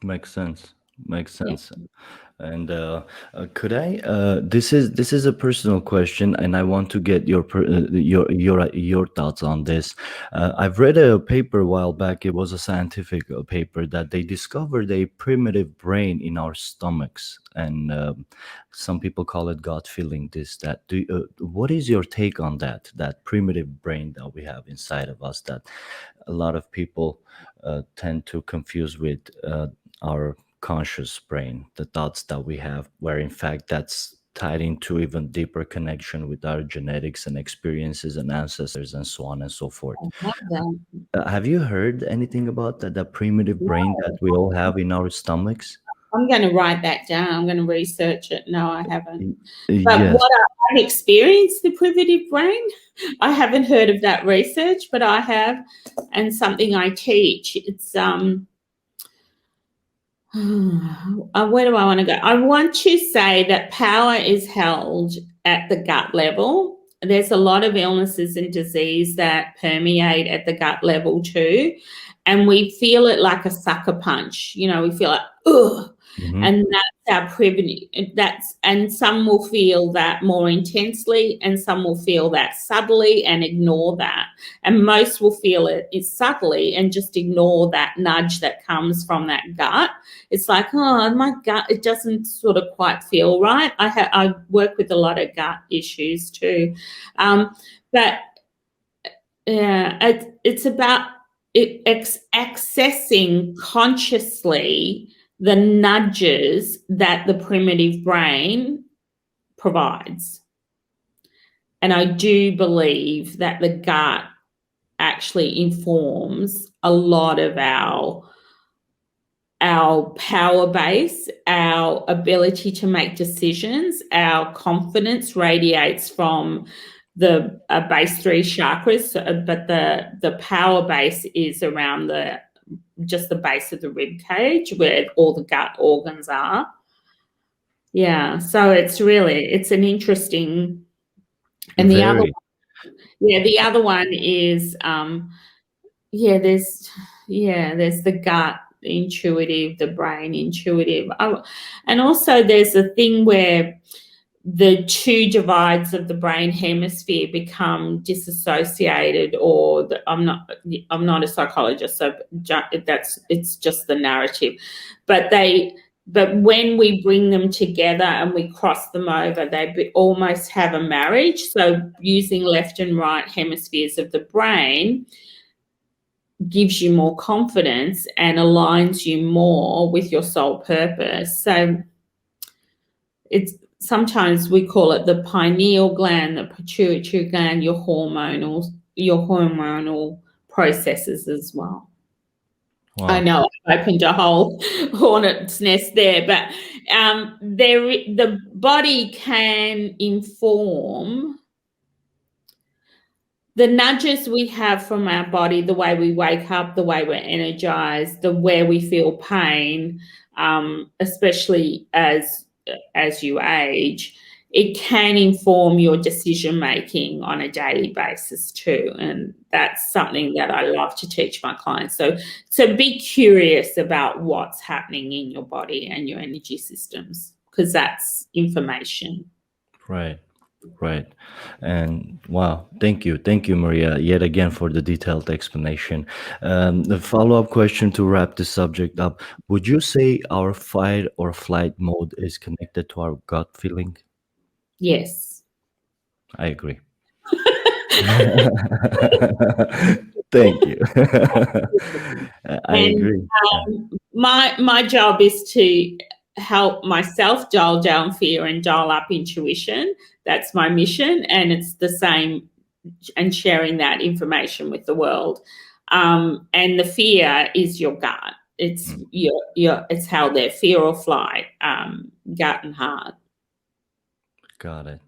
Makes sense. Makes Yeah. sense. And could I? This is a personal question, and I want to get your thoughts on this. I've read a paper a while back. It was a scientific paper that they discovered a primitive brain in our stomachs, and some people call it God feeling. This that. What is your take on that? That primitive brain that we have inside of us that a lot of people tend to confuse with our conscious brain, the thoughts that we have, where in fact that's tied into even deeper connection with our genetics and experiences and ancestors and so on and so forth. Love that. Have you heard anything about that, the primitive brain that we all have in our stomachs? I'm going to write that down. I'm going to research it. No, I haven't. But Yes. what I've experienced the primitive brain, I haven't heard of that research, but I have, and something I teach. It's where do I want to go? I want to say that power is held at the gut level. There's a lot of illnesses and disease that permeate at the gut level too. And we feel it like a sucker punch. We feel like, ugh. Hmm. And that's our privilege. And some will feel that more intensely, and some will feel that subtly and ignore that. And most will feel it is subtly and just ignore that nudge that comes from that gut. It's like, oh, my gut, it doesn't sort of quite feel right. I work with a lot of gut issues too. But yeah, it's about accessing consciously the nudges that the primitive brain provides. And I do believe that the gut actually informs a lot of our power base, our ability to make decisions, our confidence radiates from the base three chakras, but the power base is around just the base of the rib cage where all the gut organs are. Yeah, so it's an interesting. And Very. the other one is yeah, there's the gut intuitive, the brain intuitive. And also there's a thing where the two divides of the brain hemisphere become disassociated, or I'm not a psychologist, so it's just the narrative. But when we bring them together and we cross them over, they almost have a marriage. So using left and right hemispheres of the brain gives you more confidence and aligns you more with your soul purpose. So it's sometimes we call it the pineal gland, the pituitary gland, your hormonal processes as well. I Wow. know I've opened a whole hornet's nest there, but the body can inform the nudges we have from our body, the way we wake up, the way we're energized, the where we feel pain, especially as you age, it can inform your decision making on a daily basis too. And that's something that I love to teach my clients. So be curious about what's happening in your body and your energy systems, because that's information. Right. Right. And wow, thank you, Maria, yet again for the detailed explanation. The follow-up question to wrap the subject up: would you say our fight or flight mode is connected to our gut feeling? Yes. I agree. Thank you. I And agree. Yeah. my job is to help myself dial down fear and dial up intuition. That's my mission, and it's the same, and sharing that information with the world. And the fear is your gut. It's Mm, it's held there, fear or flight, gut and heart. got it.